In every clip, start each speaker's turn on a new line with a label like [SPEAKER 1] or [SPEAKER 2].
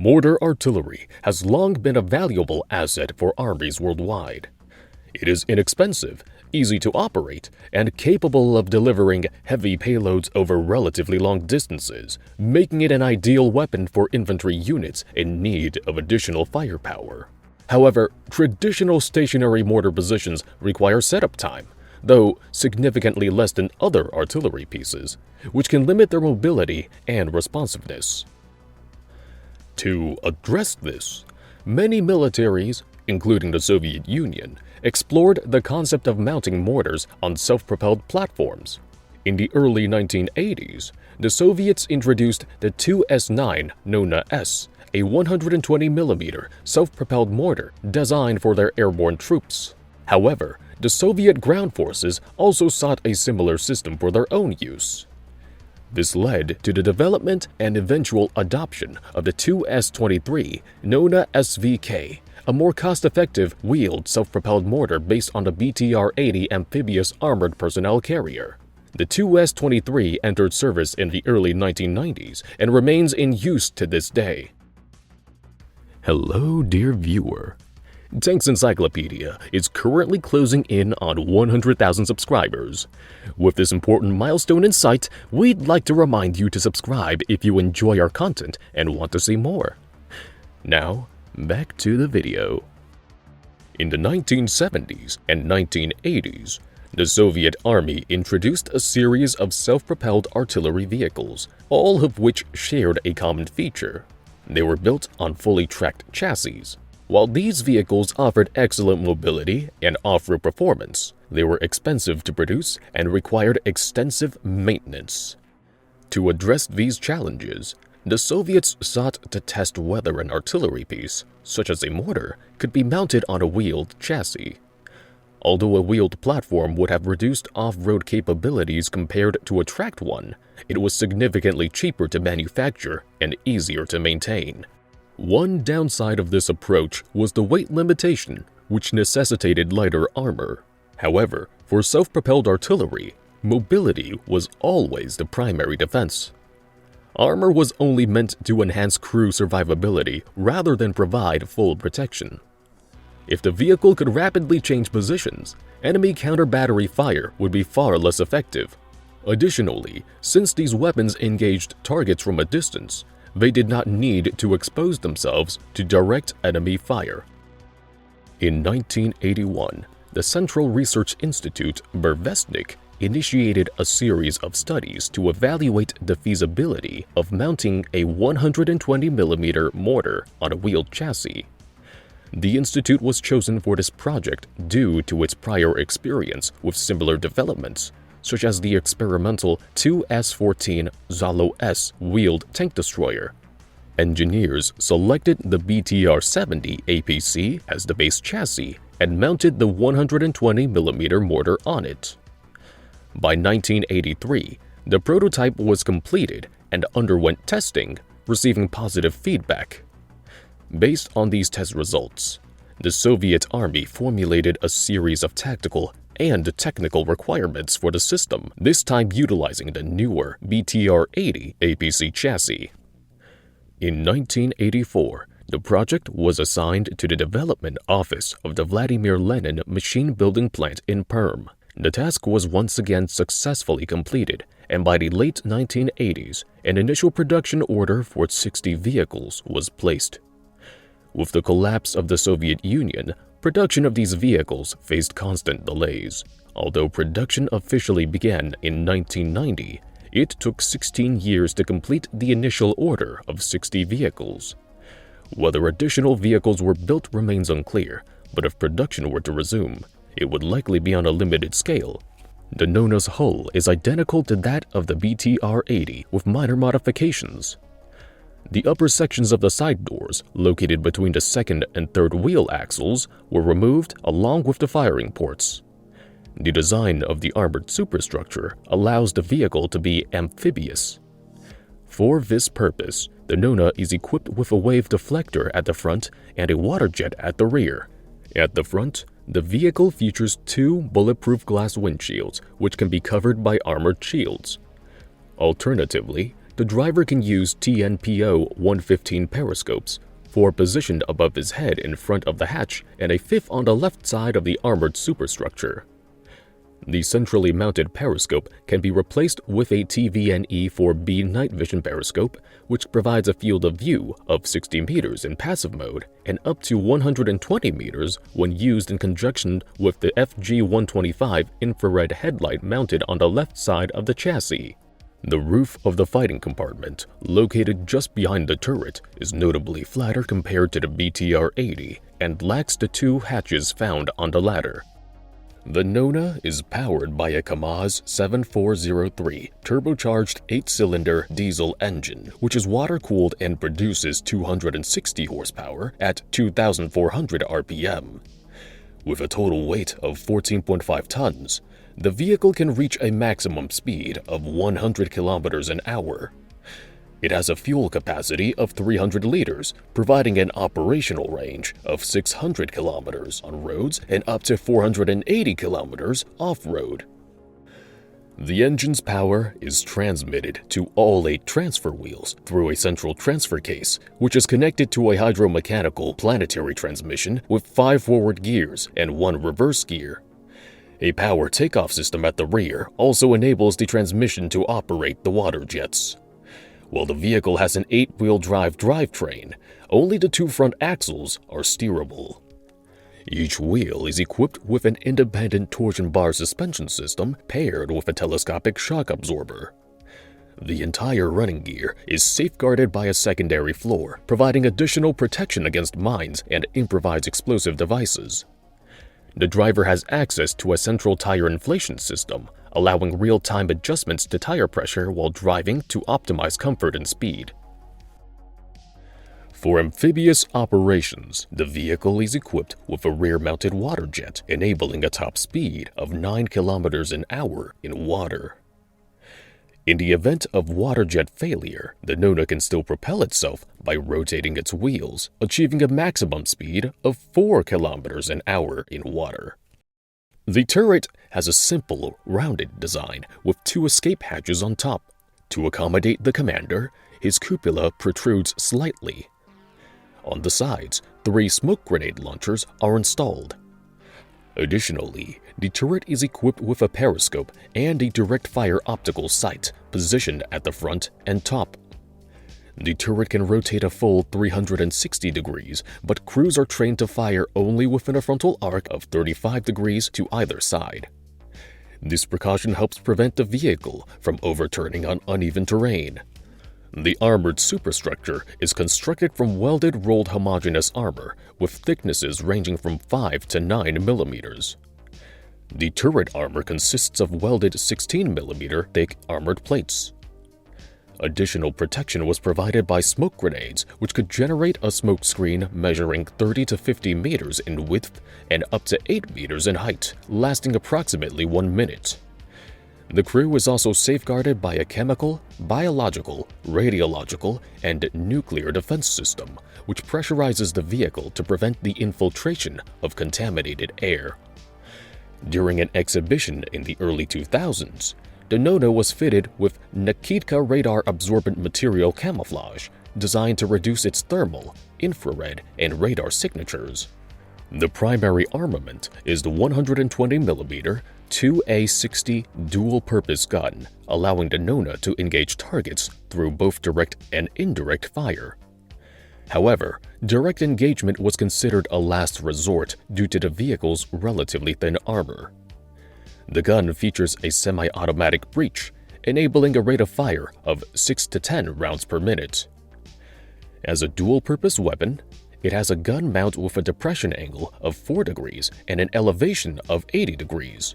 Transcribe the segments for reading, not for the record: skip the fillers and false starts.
[SPEAKER 1] Mortar artillery has long been a valuable asset for armies worldwide. It is inexpensive, easy to operate, and capable of delivering heavy payloads over relatively long distances, making it an ideal weapon for infantry units in need of additional firepower. However, traditional stationary mortar positions require setup time, though significantly less than other artillery pieces, which can limit their mobility and responsiveness. To address this, many militaries, including the Soviet Union, explored the concept of mounting mortars on self-propelled platforms. In the early 1980s, the Soviets introduced the 2S9 Nona-S, a 120mm self-propelled mortar designed for their airborne troops. However, the Soviet ground forces also sought a similar system for their own use. This led to the development and eventual adoption of the 2S23 Nona-SVK, a more cost-effective wheeled self-propelled mortar based on the BTR-80 amphibious armored personnel carrier. The 2S23 entered service in the early 1990s and remains in use to this day. Hello, dear viewer. Tanks Encyclopedia is currently closing in on 100,000 subscribers. With this important milestone in sight, we'd like to remind you to subscribe if you enjoy our content and want to see more. Now, back to the video. In the 1970s and 1980s, the Soviet Army introduced a series of self-propelled artillery vehicles, all of which shared a common feature. They were built on fully tracked chassis. While these vehicles offered excellent mobility and off-road performance, they were expensive to produce and required extensive maintenance. To address these challenges, the Soviets sought to test whether an artillery piece, such as a mortar, could be mounted on a wheeled chassis. Although a wheeled platform would have reduced off-road capabilities compared to a tracked one, it was significantly cheaper to manufacture and easier to maintain. One downside of this approach was the weight limitation, which necessitated lighter armor. However, for self-propelled artillery, mobility was always the primary defense. Armor was only meant to enhance crew survivability rather than provide full protection. If the vehicle could rapidly change positions, enemy counter-battery fire would be far less effective. Additionally, since these weapons engaged targets from a distance, they did not need to expose themselves to direct enemy fire. In 1981, the Central Research Institute, Burevestnik, initiated a series of studies to evaluate the feasibility of mounting a 120mm mortar on a wheeled chassis. The institute was chosen for this project due to its prior experience with similar developments, such as the experimental 2S14 Zalo-S wheeled tank destroyer. Engineers selected the BTR-70 APC as the base chassis and mounted the 120mm mortar on it. By 1983, the prototype was completed and underwent testing, receiving positive feedback. Based on these test results, the Soviet Army formulated a series of tactical and technical requirements for the system, this time utilizing the newer BTR-80 APC chassis. In 1984, the project was assigned to the development office of the Vladimir Lenin machine building plant in Perm. The task was once again successfully completed, and by the late 1980s, an initial production order for 60 vehicles was placed. With the collapse of the Soviet Union, production of these vehicles faced constant delays. Although production officially began in 1990, it took 16 years to complete the initial order of 60 vehicles. Whether additional vehicles were built remains unclear, but if production were to resume, it would likely be on a limited scale. The Nona's hull is identical to that of the BTR-80 with minor modifications. The upper sections of the side doors, located between the second and third wheel axles, were removed along with the firing ports. The design of the armored superstructure allows the vehicle to be amphibious. For this purpose, the Nona is equipped with a wave deflector at the front and a water jet at the rear. At the front, the vehicle features two bulletproof glass windshields, which can be covered by armored shields. Alternatively, The driver can use TNPO-115 periscopes, 4 positioned above his head in front of the hatch and a 5th on the left side of the armored superstructure. The centrally mounted periscope can be replaced with a TVNE-4B night vision periscope, which provides a field of view of 60 meters in passive mode and up to 120 meters when used in conjunction with the FG-125 infrared headlight mounted on the left side of the chassis. The roof of the fighting compartment, located just behind the turret, is notably flatter compared to the BTR-80 and lacks the 2 hatches found on the latter. The Nona is powered by a KAMAZ 7403 turbocharged 8-cylinder diesel engine, which is water-cooled and produces 260 horsepower at 2,400 RPM. With a total weight of 14.5 tons, the vehicle can reach a maximum speed of 100 kilometers an hour. It has a fuel capacity of 300 liters, providing an operational range of 600 kilometers on roads and up to 480 kilometers off-road. The engine's power is transmitted to all 8 transfer wheels through a central transfer case, which is connected to a hydromechanical planetary transmission with 5 forward gears and 1 reverse gear. A power takeoff system at the rear also enables the transmission to operate the water jets. While the vehicle has an 8-wheel drive drivetrain, only the 2 front axles are steerable. Each wheel is equipped with an independent torsion bar suspension system paired with a telescopic shock absorber. The entire running gear is safeguarded by a secondary floor, providing additional protection against mines and improvised explosive devices. The driver has access to a central tire inflation system, allowing real-time adjustments to tire pressure while driving to optimize comfort and speed. For amphibious operations, the vehicle is equipped with a rear-mounted water jet, enabling a top speed of 9 kilometers an hour in water. In the event of water jet failure, the Nona can still propel itself by rotating its wheels, achieving a maximum speed of 4 kilometers an hour in water. The turret has a simple, rounded design with 2 escape hatches on top. To accommodate the commander, his cupola protrudes slightly. On the sides, 3 smoke grenade launchers are installed. Additionally, the turret is equipped with a periscope and a direct-fire optical sight positioned at the front and top. The turret can rotate a full 360 degrees, but crews are trained to fire only within a frontal arc of 35 degrees to either side. This precaution helps prevent the vehicle from overturning on uneven terrain. The armored superstructure is constructed from welded rolled homogeneous armor with thicknesses ranging from 5 to 9 millimeters. The turret armor consists of welded 16 millimeter thick armored plates. Additional protection was provided by smoke grenades, which could generate a smoke screen measuring 30 to 50 meters in width and up to 8 meters in height, lasting approximately 1 minute. The crew is also safeguarded by a chemical, biological, radiological, and nuclear defense system, which pressurizes the vehicle to prevent the infiltration of contaminated air. During an exhibition in the early 2000s, the Nona was fitted with Nikitka radar-absorbent material camouflage, designed to reduce its thermal, infrared, and radar signatures. The primary armament is the 120mm 2A60 dual-purpose gun, allowing the Nona to engage targets through both direct and indirect fire. However, direct engagement was considered a last resort due to the vehicle's relatively thin armor. The gun features a semi-automatic breech, enabling a rate of fire of 6 to 10 rounds per minute. As a dual-purpose weapon, it has a gun mount with a depression angle of 4 degrees and an elevation of 80 degrees.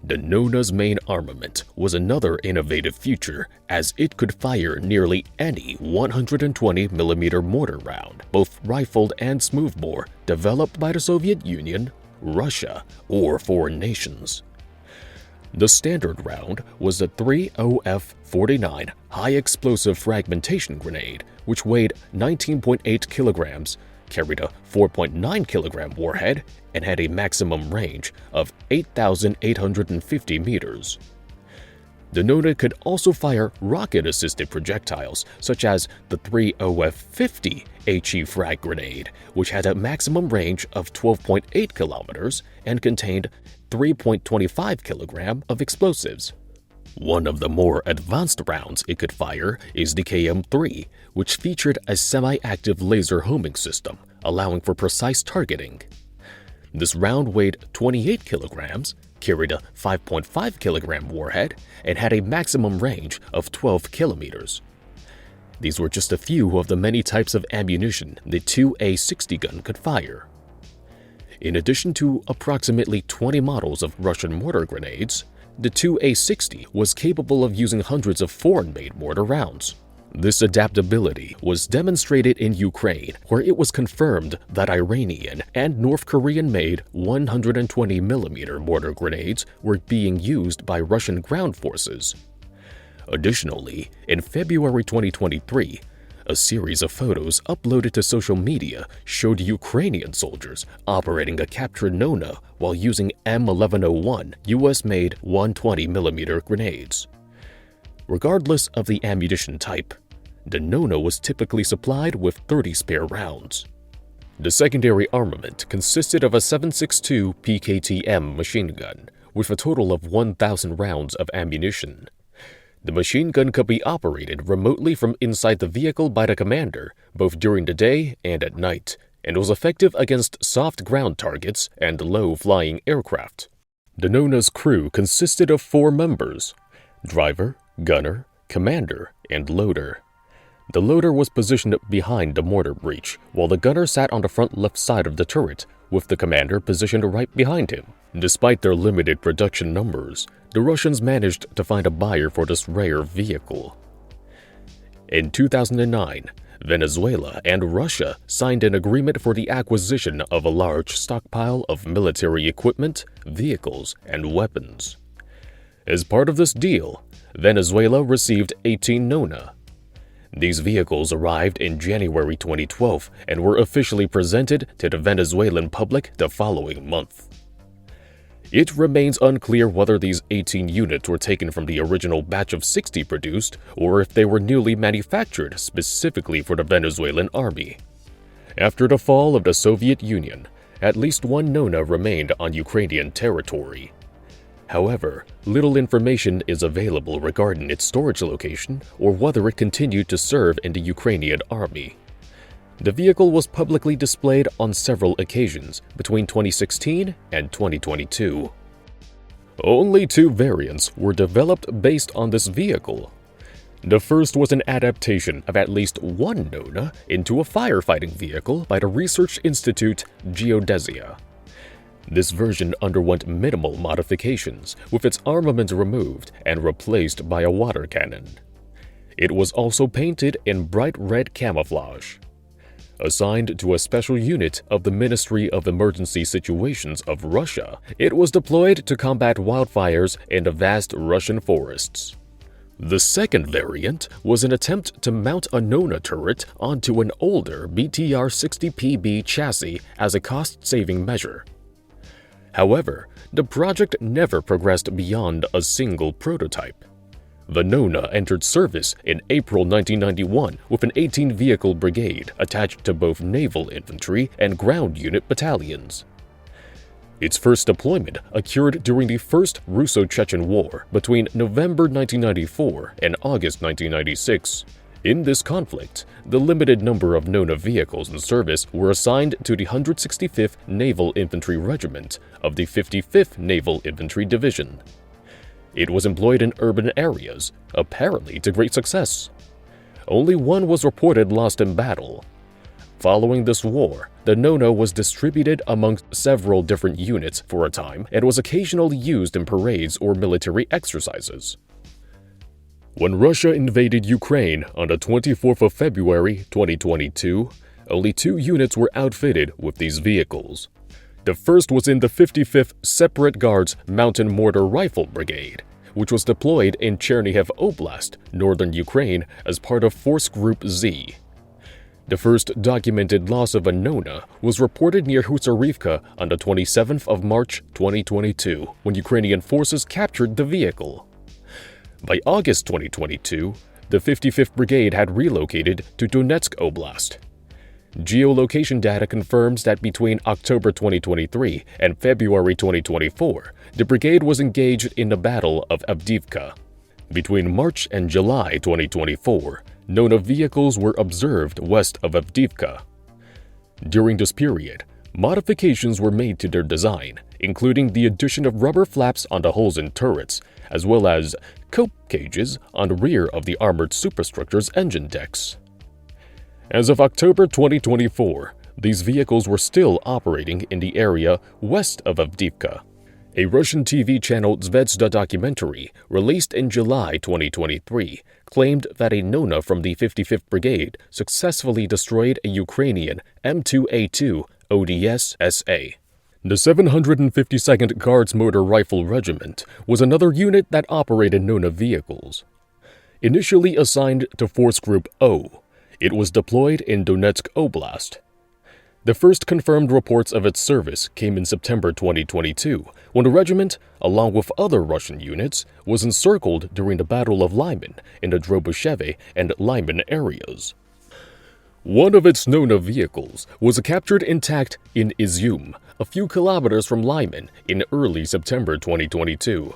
[SPEAKER 1] The Nona's main armament was another innovative feature, as it could fire nearly any 120mm mortar round, both rifled and smoothbore, developed by the Soviet Union, Russia, or foreign nations. The standard round was the 3OF-49 high-explosive fragmentation grenade, which weighed 19.8 kilograms, carried a 4.9 kilogram warhead, and had a maximum range of 8,850 meters. The Nona could also fire rocket-assisted projectiles, such as the 3OF-50 HE frag grenade, which had a maximum range of 12.8 kilometers and contained 3.25 kilogram of explosives. One of the more advanced rounds it could fire is the KM-3, which featured a semi-active laser homing system, allowing for precise targeting. This round weighed 28 kilograms, carried a 5.5 kilogram warhead, and had a maximum range of 12 kilometers. These were just a few of the many types of ammunition the 2A60 gun could fire. In addition to approximately 20 models of Russian mortar grenades, the 2A60 was capable of using hundreds of foreign-made mortar rounds. This adaptability was demonstrated in Ukraine, where it was confirmed that Iranian and North Korean-made 120mm mortar grenades were being used by Russian ground forces. Additionally, in February 2023, a series of photos uploaded to social media showed Ukrainian soldiers operating a captured Nona while using M1101 US-made 120mm grenades. Regardless of the ammunition type, the Nona was typically supplied with 30 spare rounds. The secondary armament consisted of a 7.62 PKTM machine gun with a total of 1,000 rounds of ammunition. The machine gun could be operated remotely from inside the vehicle by the commander, both during the day and at night, and was effective against soft ground targets and low-flying aircraft. The Nona's crew consisted of 4 members: driver, gunner, commander, and loader. The loader was positioned behind the mortar breech, while the gunner sat on the front left side of the turret, with the commander positioned right behind him. Despite their limited production numbers, the Russians managed to find a buyer for this rare vehicle. In 2009, Venezuela and Russia signed an agreement for the acquisition of a large stockpile of military equipment, vehicles, and weapons. As part of this deal, Venezuela received 18 Nona. These vehicles arrived in January 2012 and were officially presented to the Venezuelan public the following month. It remains unclear whether these 18 units were taken from the original batch of 60 produced or if they were newly manufactured specifically for the Venezuelan army. After the fall of the Soviet Union, at least one Nona remained on Ukrainian territory. However, little information is available regarding its storage location or whether it continued to serve in the Ukrainian army. The vehicle was publicly displayed on several occasions between 2016 and 2022. Only 2 variants were developed based on this vehicle. The first was an adaptation of at least one Nona into a firefighting vehicle by the research institute Geodesia. This version underwent minimal modifications, with its armament removed and replaced by a water cannon. It was also painted in bright red camouflage. Assigned to a special unit of the Ministry of Emergency Situations of Russia, it was deployed to combat wildfires in the vast Russian forests. The second variant was an attempt to mount a Nona turret onto an older BTR-60PB chassis as a cost-saving measure. However, the project never progressed beyond a single prototype. The Nona entered service in April 1991 with an 18-vehicle brigade attached to both naval infantry and ground unit battalions. Its first deployment occurred during the First Russo-Chechen War between November 1994 and August 1996. In this conflict, the limited number of Nona vehicles in service were assigned to the 165th Naval Infantry Regiment of the 55th Naval Infantry Division. It was employed in urban areas, apparently to great success. Only one was reported lost in battle. Following this war, the Nona was distributed amongst several different units for a time and was occasionally used in parades or military exercises. When Russia invaded Ukraine on the 24th of February 2022, only 2 units were outfitted with these vehicles. The first was in the 55th Separate Guards Mountain Mortar Rifle Brigade, which was deployed in Chernihiv Oblast, northern Ukraine, as part of Force Group Z. The first documented loss of a Nona was reported near Hutsarivka on the 27th of March 2022, when Ukrainian forces captured the vehicle. By August 2022, the 55th Brigade had relocated to Donetsk Oblast. Geolocation data confirms that between October 2023 and February 2024, the brigade was engaged in the Battle of Avdiivka. Between March and July 2024, Nona vehicles were observed west of Avdiivka. During this period, modifications were made to their design, including the addition of rubber flaps on the hulls and turrets, as well as cope cages on the rear of the armored superstructure's engine decks. As of October 2024, these vehicles were still operating in the area west of Avdiivka. A Russian TV channel Zvezda documentary released in July 2023 claimed that a Nona from the 55th Brigade successfully destroyed a Ukrainian M2A2 ODS-SA. The 752nd Guards Motor Rifle Regiment was another unit that operated Nona vehicles. Initially assigned to Force Group O, it was deployed in Donetsk Oblast. The first confirmed reports of its service came in September 2022, when the regiment, along with other Russian units, was encircled during the Battle of Lyman in the Drobusheve and Lyman areas. One of its Nona vehicles was captured intact in Izium, a few kilometers from Lyman, in early September 2022.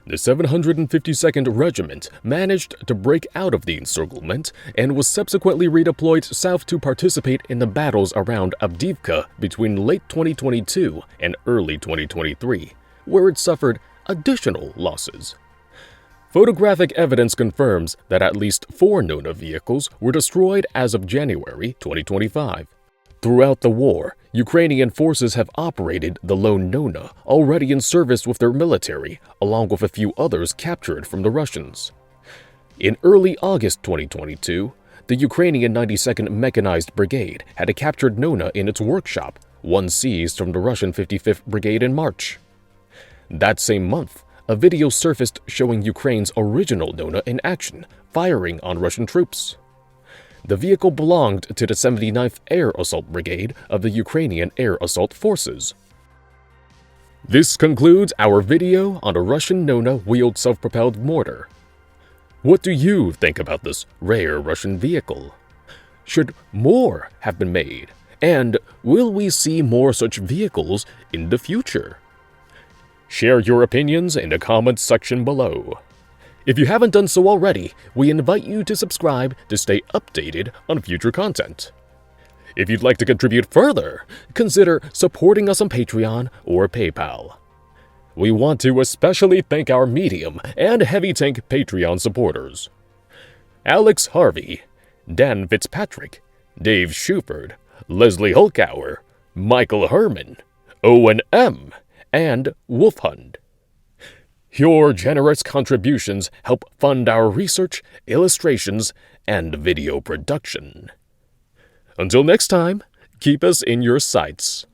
[SPEAKER 1] The 752nd Regiment managed to break out of the encirclement and was subsequently redeployed south to participate in the battles around Avdiivka between late 2022 and early 2023, where it suffered additional losses. Photographic evidence confirms that at least 4 Nona vehicles were destroyed as of January 2025. Throughout the war, Ukrainian forces have operated the lone Nona already in service with their military, along with a few others captured from the Russians. In early August 2022, the Ukrainian 92nd Mechanized Brigade had a captured Nona in its workshop, one seized from the Russian 55th Brigade in March. That same month, a video surfaced showing Ukraine's original Nona in action, firing on Russian troops. The vehicle belonged to the 79th Air Assault Brigade of the Ukrainian Air Assault Forces. This concludes our video on a Russian Nona-wheeled self-propelled mortar. What do you think about this rare Russian vehicle? Should more have been made? And will we see more such vehicles in the future? Share your opinions in the comments section below. If you haven't done so already, we invite you to subscribe to stay updated on future content. If you'd like to contribute further, consider supporting us on Patreon or PayPal. We want to especially thank our medium and heavy tank Patreon supporters: Alex Harvey, Dan Fitzpatrick, Dave Shuford, Leslie Hulkauer, Michael Herman, Owen M., and Wolfhund. Your generous contributions help fund our research, illustrations, and video production. Until next time, keep us in your sights.